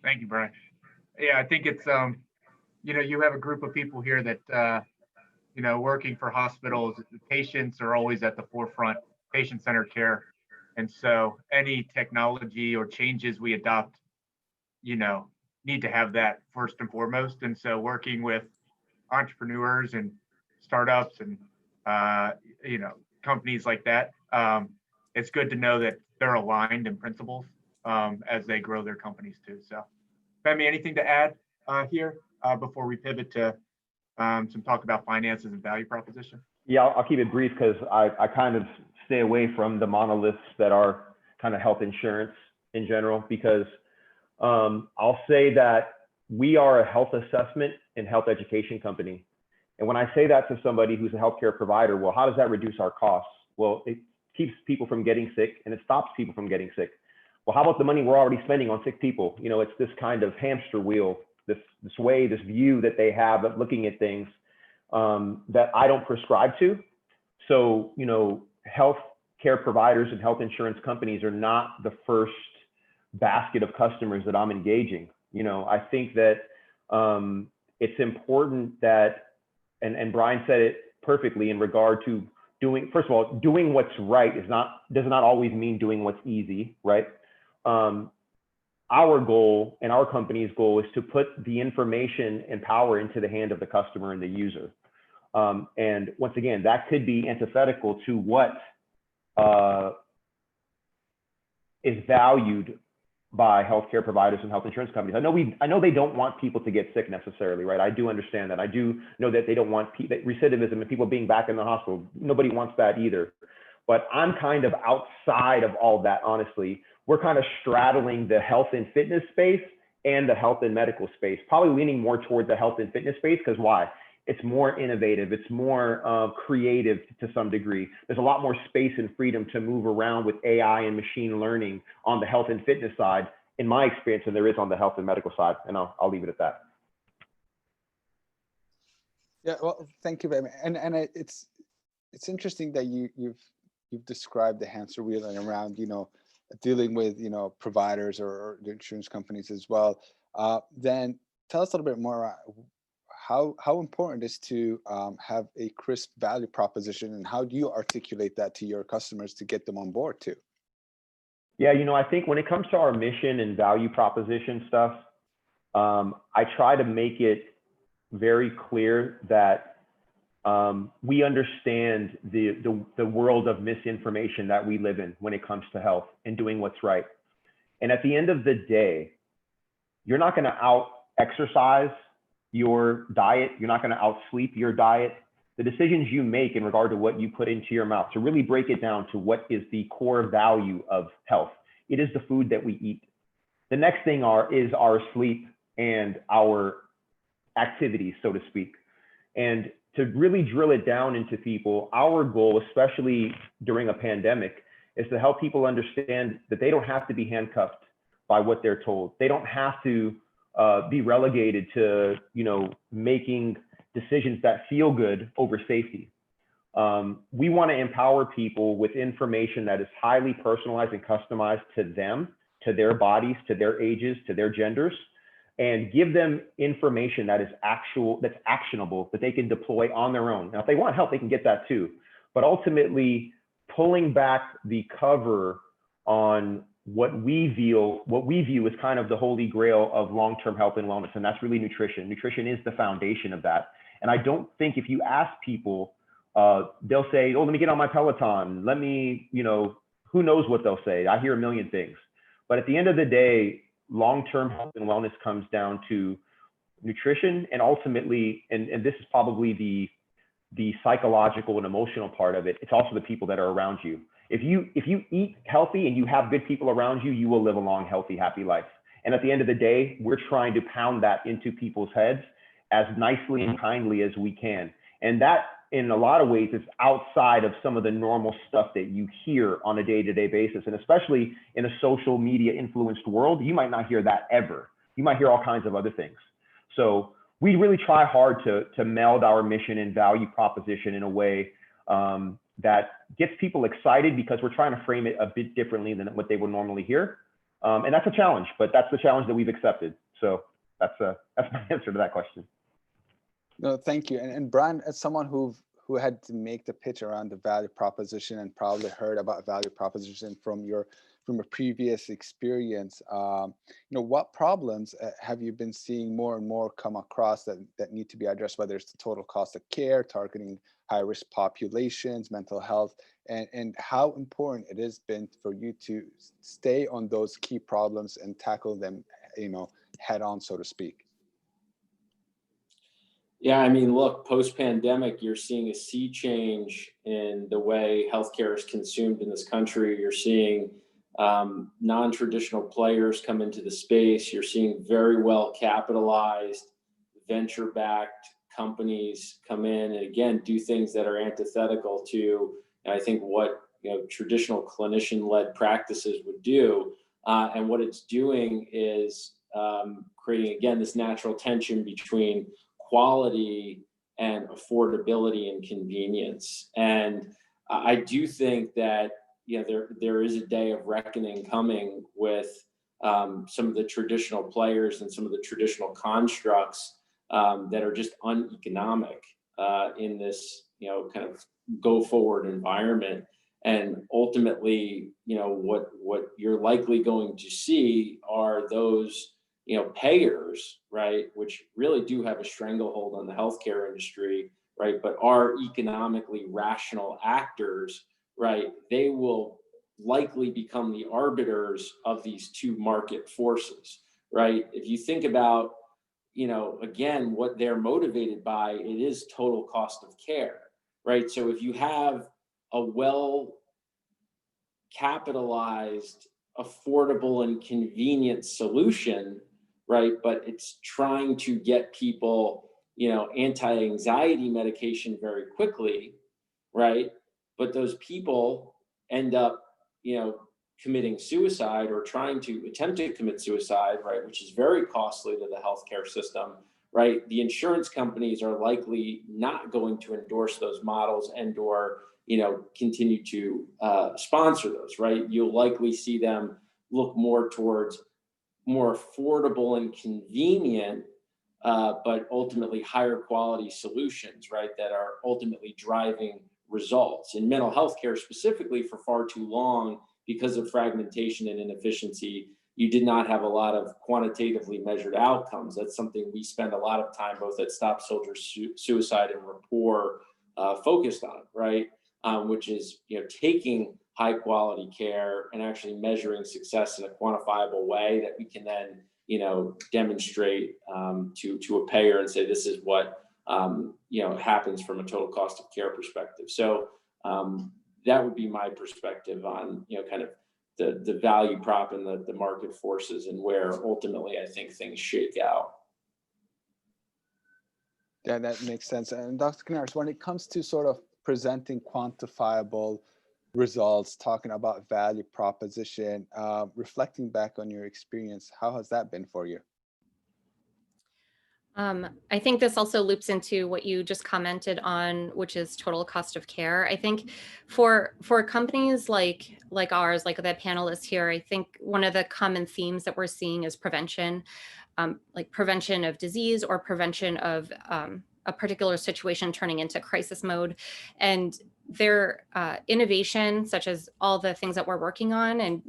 Thank you, Brian. Yeah, I think it's, you have a group of people here that, working for hospitals, patients are always at the forefront, patient-centered care. And so any technology or changes we adopt, need to have that first and foremost. And so working with entrepreneurs and startups and, companies like that, it's good to know that they're aligned in principles as they grow their companies too. So, Femi, anything to add here before we pivot to some talk about finances and value proposition? Yeah, I'll keep it brief because I kind of stay away from the monoliths that are kind of health insurance in general, because I'll say that we are a health assessment and health education company. And when I say that to somebody who's a healthcare provider, well, how does that reduce our costs? Well, it keeps people from getting sick and it stops people from getting sick. Well, how about the money we're already spending on sick people? It's this kind of hamster wheel, this view that they have of looking at things that I don't prescribe to. So, health care providers and health insurance companies are not the first basket of customers that I'm engaging. I think that it's important that, and Brian said it perfectly in regard to first of all, doing what's right does not always mean doing what's easy, right? Our goal and our company's goal is to put the information and power into the hand of the customer and the user. And once again, that could be antithetical to what is valued by healthcare providers and health insurance companies. I know they don't want people to get sick necessarily, right? I do understand that. I do know that they don't want recidivism and people being back in the hospital. Nobody wants that either. But I'm kind of outside of all that, honestly. We're kind of straddling the health and fitness space and the health and medical space, probably leaning more toward the health and fitness space, because why? It's more innovative, it's more creative to some degree. There's a lot more space and freedom to move around with AI and machine learning on the health and fitness side, in my experience, than there is on the health and medical side. And I'll leave it at that. Yeah, well, thank you very much. And it's interesting that you've described the hamster wheel and around, dealing with, providers or the insurance companies as well. Then tell us a little bit more how important it is to have a crisp value proposition, and how do you articulate that to your customers to get them on board too? Yeah, I think when it comes to our mission and value proposition stuff, I try to make it very clear that we understand the world of misinformation that we live in when it comes to health and doing what's right. And at the end of the day, you're not going to out-exercise your diet. You're not going to out-sleep your diet. The decisions you make in regard to what you put into your mouth, to really break it down to what is the core value of health. It is the food that we eat. The next thing is our sleep and our activities, so to speak. And to really drill it down into people, our goal, especially during a pandemic, is to help people understand that they don't have to be handcuffed by what they're told. They don't have to be relegated to, making decisions that feel good over safety. We want to empower people with information that is highly personalized and customized to them, to their bodies, to their ages, to their genders, and give them information that's actionable, that they can deploy on their own. Now, if they want help, they can get that too. But ultimately, pulling back the cover on what we view as kind of the holy grail of long-term health and wellness, and that's really nutrition. Nutrition is the foundation of that. And I don't think if you ask people, they'll say, oh, let me get on my Peloton. Let me, who knows what they'll say. I hear a million things. But at the end of the day, long-term health and wellness comes down to nutrition, and ultimately, and this is probably the psychological and emotional part of it, it's also the people that are around you. If you eat healthy and you have good people around you, you will live a long, healthy, happy life. And at the end of the day, we're trying to pound that into people's heads as nicely and kindly as we can. And that, in a lot of ways, is outside of some of the normal stuff that you hear on a day-to-day basis. And especially in a social media influenced world, you might not hear that ever. You might hear all kinds of other things. So we really try hard to meld our mission and value proposition in a way that gets people excited, because we're trying to frame it a bit differently than what they would normally hear. And that's a challenge, but that's the challenge that we've accepted. So that's my answer to that question. No, thank you. And Brian, as someone who had to make the pitch around the value proposition and probably heard about value proposition from a previous experience, what problems have you been seeing more and more come across that need to be addressed, whether it's the total cost of care, targeting high-risk populations, mental health, and how important it has been for you to stay on those key problems and tackle them, head on, so to speak? Yeah, I mean, look, post-pandemic, you're seeing a sea change in the way healthcare is consumed in this country. You're seeing non-traditional players come into the space. You're seeing very well capitalized, venture-backed companies come in and again do things that are antithetical to, I think, what traditional clinician-led practices would do. And what it's doing is creating, again, this natural tension between quality and affordability and convenience. And I do think that there is a day of reckoning coming with some of the traditional players and some of the traditional constructs that are just uneconomic in this kind of go forward environment. And ultimately, what you're likely going to see are those payers, right, which really do have a stranglehold on the healthcare industry, right, but are economically rational actors, right, they will likely become the arbiters of these two market forces, right? If you think about, again, what they're motivated by, it is total cost of care, right? So if you have a well capitalized, affordable and convenient solution, right, but it's trying to get people, anti-anxiety medication very quickly, right? But those people end up, committing suicide or trying to attempt to commit suicide, right, which is very costly to the healthcare system, right? The insurance companies are likely not going to endorse those models and or, continue to sponsor those, right? You'll likely see them look more towards more affordable and convenient, but ultimately higher quality solutions, right, that are ultimately driving results. In mental health care specifically, for far too long, because of fragmentation and inefficiency, you did not have a lot of quantitatively measured outcomes. That's something we spend a lot of time, both at Stop Soldier Suicide and Rappore, focused on, right? Which is, taking high quality care and actually measuring success in a quantifiable way that we can then, demonstrate to a payer and say, this is what, happens from a total cost of care perspective. So that would be my perspective on, kind of the value prop and the market forces and where ultimately I think things shake out. Yeah, that makes sense. And Dr. Canares, when it comes to sort of presenting quantifiable results, talking about value proposition, reflecting back on your experience, how has that been for you? I think this also loops into what you just commented on, which is total cost of care. I think for companies like ours, like the panelists here, I think one of the common themes that we're seeing is prevention, like prevention of disease or prevention of a particular situation turning into crisis mode. And their innovation, such as all the things that we're working on and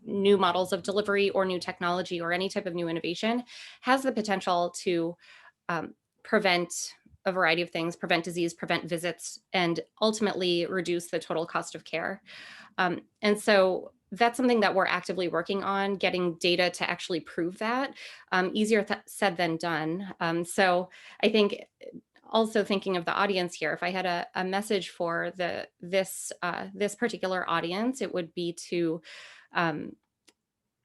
new models of delivery or new technology or any type of new innovation, has the potential to prevent a variety of things, prevent disease, prevent visits, and ultimately reduce the total cost of care. And so that's something that we're actively working on, getting data to actually prove that. Easier said than done. So I think also thinking of the audience here, if I had a message for this particular audience, it would be to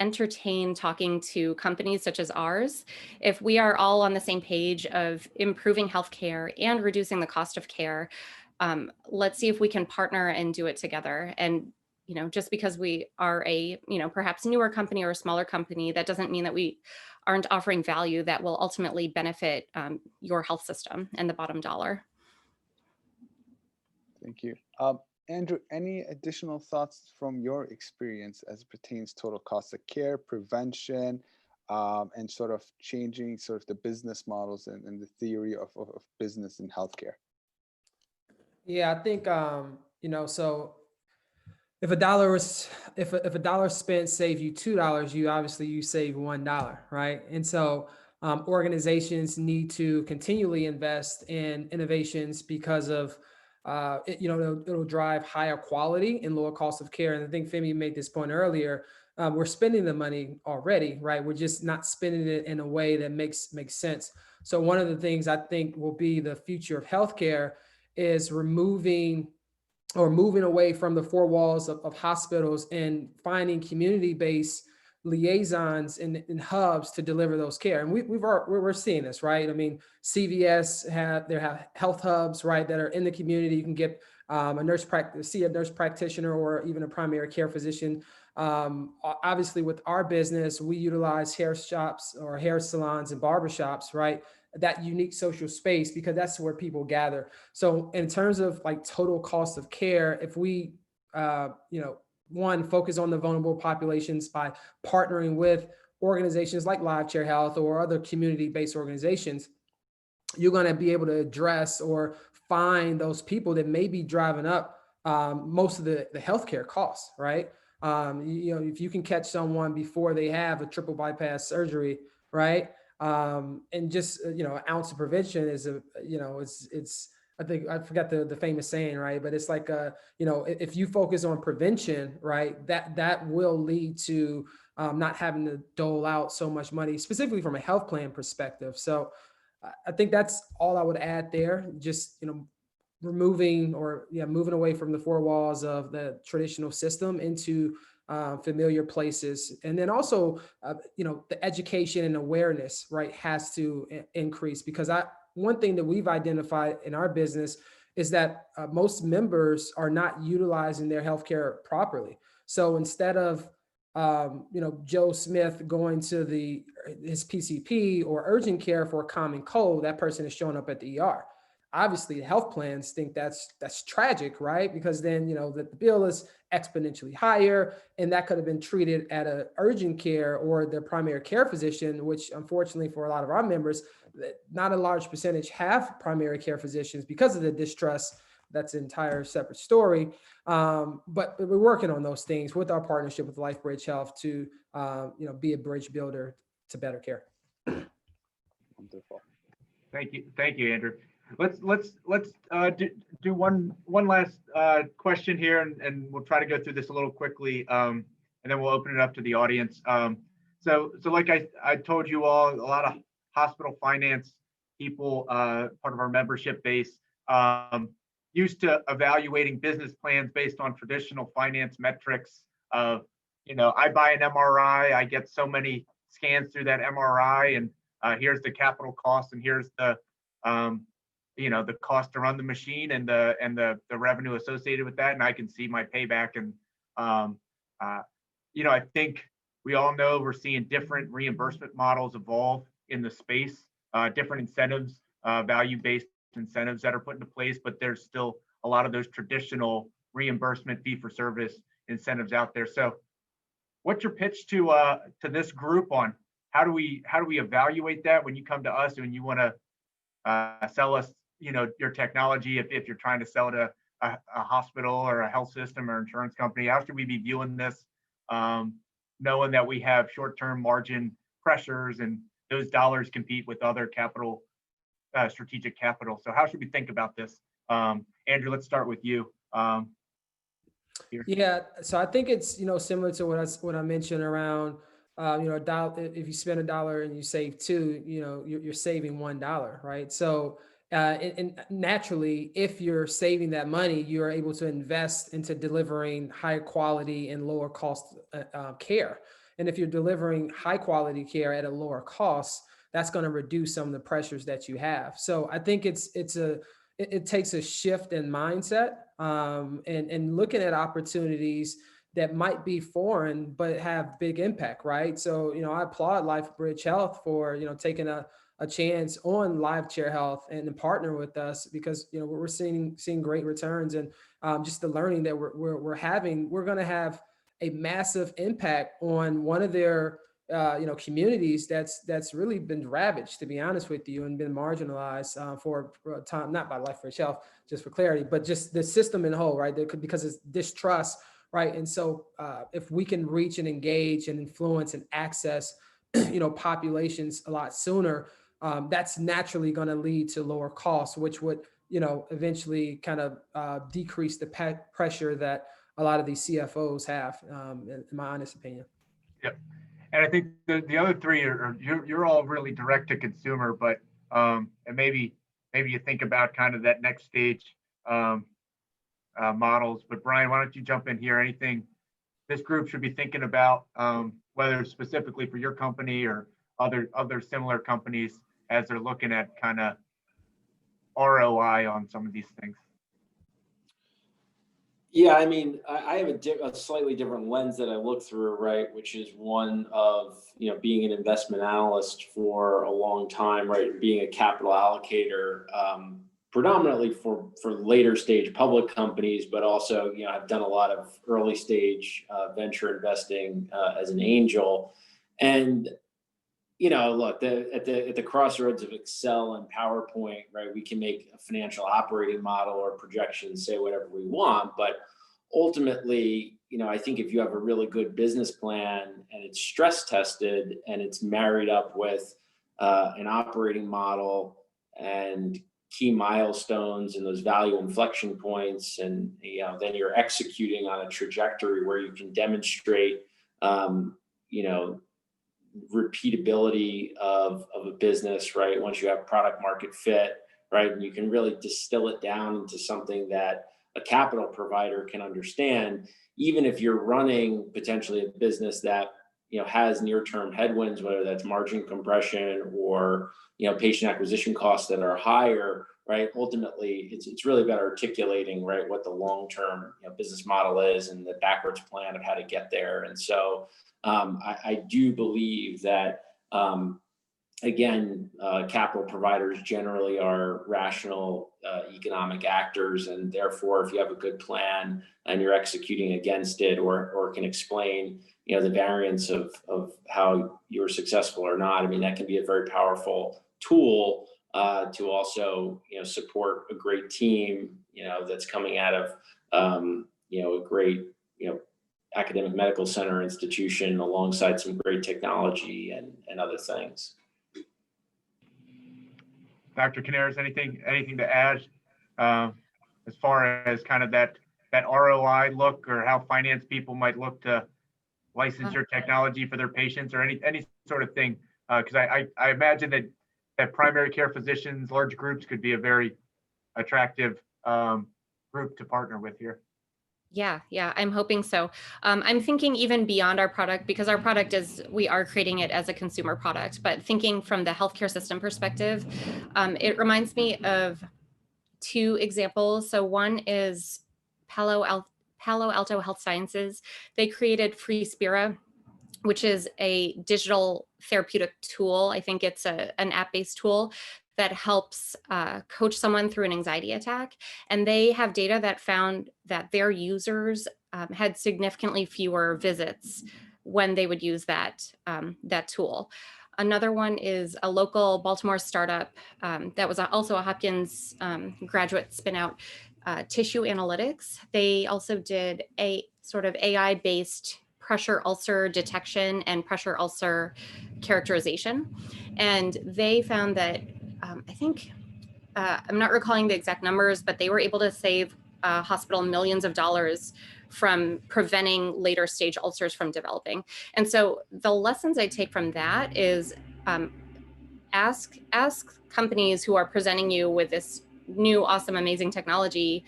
entertain talking to companies such as ours. If we are all on the same page of improving healthcare and reducing the cost of care, let's see if we can partner and do it together. And just because we are a perhaps newer company or a smaller company, that doesn't mean that we aren't offering value that will ultimately benefit your health system and the bottom dollar. Thank you. Andrew, any additional thoughts from your experience as it pertains total cost of care, prevention, and sort of changing sort of the business models and the theory of business in healthcare? Yeah, I think, so if a dollar spent save you $2, you save $1, right? And so organizations need to continually invest in innovations because of it'll drive higher quality and lower cost of care. And I think Femi made this point earlier. We're spending the money already, right? We're just not spending it in a way that makes sense. So one of the things I think will be the future of healthcare is moving away from the four walls of hospitals and finding community-based liaisons and hubs to deliver those care. And we're seeing this, right? I mean, CVS have health hubs, right, that are in the community. You can get see a nurse practitioner or even a primary care physician. Obviously, with our business, we utilize hair shops or hair salons and barbershops, right? That unique social space, because that's where people gather. So in terms of like total cost of care, if we, one, focus on the vulnerable populations by partnering with organizations like Live Chair Health or other community-based organizations, you're going to be able to address or find those people that may be driving up most of the healthcare costs, right? If you can catch someone before they have a triple bypass surgery, right? And just, an ounce of prevention is I think I forgot the famous saying, right? But it's like, if you focus on prevention, right, that will lead to not having to dole out so much money, specifically from a health plan perspective. So I think that's all I would add there. Just, moving away from the four walls of the traditional system into familiar places. And then also, the education and awareness, right, has to increase, because one thing that we've identified in our business is that most members are not utilizing their healthcare properly. So instead of, Joe Smith going to his PCP or urgent care for a common cold, that person is showing up at the ER. Obviously, the health plans think that's tragic, right? Because then, the bill is exponentially higher, and that could have been treated at an urgent care or the primary care physician, which unfortunately for a lot of our members, not a large percentage have primary care physicians because of the distrust. That's an entire separate story. But we're working on those things with our partnership with LifeBridge Health to, be a bridge builder to better care. Wonderful. Thank you, Andrew. Let's do one last question here, and we'll try to go through this a little quickly, and then we'll open it up to the audience. So like I told you all, a lot of hospital finance people, part of our membership base, used to evaluating business plans based on traditional finance metrics of, I buy an MRI, I get so many scans through that MRI, and here's the capital cost, and here's the the cost to run the machine and the revenue associated with that, and I can see my payback. And I think we all know we're seeing different reimbursement models evolve in the space, different incentives, value-based incentives that are put into place, but there's still a lot of those traditional reimbursement fee-for-service incentives out there. So what's your pitch to this group on how do we evaluate that when you come to us and you want to sell us your technology, if you're trying to sell it to a hospital or a health system or insurance company? How should we be viewing this, knowing that we have short-term margin pressures and those dollars compete with other capital, strategic capital? So how should we think about this? Andrew, let's start with you. Here. Yeah, so I think it's similar to what I mentioned around a dollar. If you spend $1 and you save $2, you're saving $1, right? So and naturally, if you're saving that money, you're able to invest into delivering higher quality and lower cost care. And if you're delivering high quality care at a lower cost, that's going to reduce some of the pressures that you have. So I think it takes a shift in mindset and looking at opportunities that might be foreign but have big impact, right? So I applaud LifeBridge Health for taking a a chance on Live Chair Health and to partner with us, because we're seeing great returns, and just the learning that we're having, we're going to have a massive impact on one of their communities that's really been ravaged, to be honest with you, and been marginalized for a time, not by Life for Health, just for clarity, but just the system in whole, right? Because it's distrust, right? And so if we can reach and engage and influence and access, populations a lot sooner, that's naturally going to lead to lower costs, which would, eventually kind of decrease the pressure that a lot of these CFOs have, in my honest opinion. Yep. And I think the other three are you're all really direct to consumer, but and maybe you think about kind of that next stage models. But Brian, why don't you jump in here? Anything this group should be thinking about, whether specifically for your company or other similar companies as they're looking at kind of ROI on some of these things? Yeah, I mean, I have a slightly different lens that I look through, right? Which is one of, being an investment analyst for a long time, right? Being a capital allocator, predominantly for later stage public companies, but also, I've done a lot of early stage venture investing as an angel. And, look, at the crossroads of Excel and PowerPoint, right, we can make a financial operating model or projections, say whatever we want, but ultimately, I think if you have a really good business plan and it's stress tested and it's married up with an operating model and key milestones and those value inflection points, and then you're executing on a trajectory where you can demonstrate repeatability of a business, right? Once you have product market fit, right? And you can really distill it down into something that a capital provider can understand, even if you're running potentially a business that, has near-term headwinds, whether that's margin compression or, patient acquisition costs that are higher, right? Ultimately, it's really about articulating, right, what the long-term business model is and the backwards plan of how to get there. And so I do believe that, again, capital providers generally are rational economic actors, and therefore, if you have a good plan and you're executing against it, or can explain, the variance of how you're successful or not, I mean, that can be a very powerful tool to also, support a great team, that's coming out of, a great, academic medical center institution alongside some great technology and other things. Dr. Canares, anything to add as far as kind of that ROI look, or how finance people might look to license your technology for their patients, or any sort of thing? Because I imagine that primary care physicians, large groups, could be a very attractive group to partner with here. Yeah, I'm hoping so. I'm thinking even beyond our product, because our product we are creating it as a consumer product, but thinking from the healthcare system perspective, it reminds me of two examples. So one is Palo Alto Health Sciences. They created FreeSpira, which is a digital therapeutic tool. I think it's an app-based tool that helps coach someone through an anxiety attack. And they have data that found that their users had significantly fewer visits when they would use that tool. Another one is a local Baltimore startup that was also a Hopkins graduate spin-out, Tissue Analytics. They also did a sort of AI-based pressure ulcer detection and pressure ulcer characterization. And they found that I think, I'm not recalling the exact numbers, but they were able to save a hospital millions of dollars from preventing later stage ulcers from developing. And so the lessons I take from that is ask companies who are presenting you with this new, awesome, amazing technology,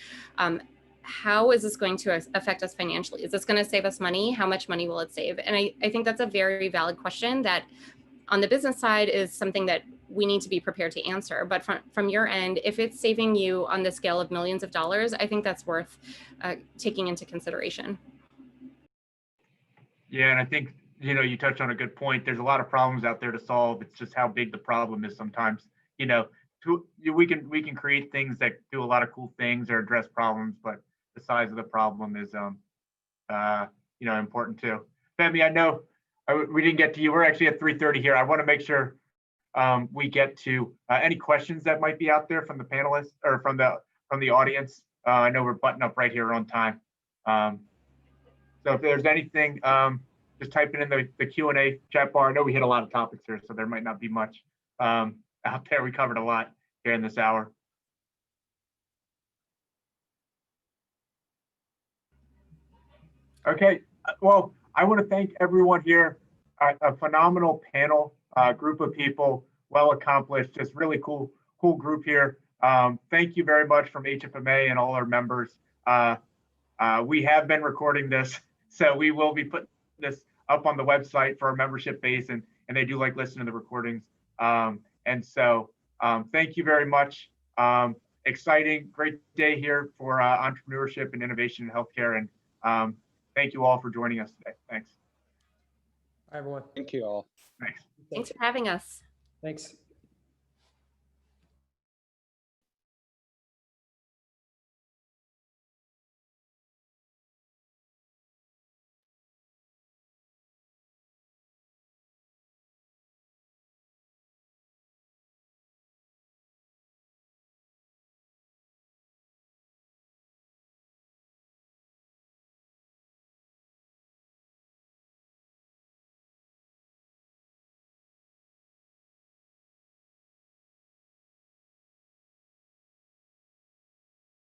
how is this going to affect us financially? Is this going to save us money? How much money will it save? And I think that's a very valid question that on the business side is something that we need to be prepared to answer. But from your end, if it's saving you on the scale of millions of dollars, I think that's worth taking into consideration. Yeah, and I think, you touched on a good point. There's a lot of problems out there to solve. It's just how big the problem is sometimes. We can create things that do a lot of cool things or address problems, but the size of the problem is important too. Femi, I know we didn't get to you. We're actually at 3:30 here. I want to make sure we get to any questions that might be out there from the panelists or from the audience. I know we're buttoned up right here on time. So if there's anything, just type it in the Q&A chat bar. I know we hit a lot of topics here, so there might not be much out there. We covered a lot here in this hour. Okay, well, I want to thank everyone here. A phenomenal panel, group of people, well accomplished, just really cool group here. Thank you very much from HFMA and all our members. We have been recording this, so we will be putting this up on the website for our membership base, and they do like listening to the recordings. And so thank you very much. Exciting, great day here for entrepreneurship and innovation in healthcare. And thank you all for joining us today. Thanks. Hi, everyone. Thank you all. Thanks. Thanks for having us. Thanks.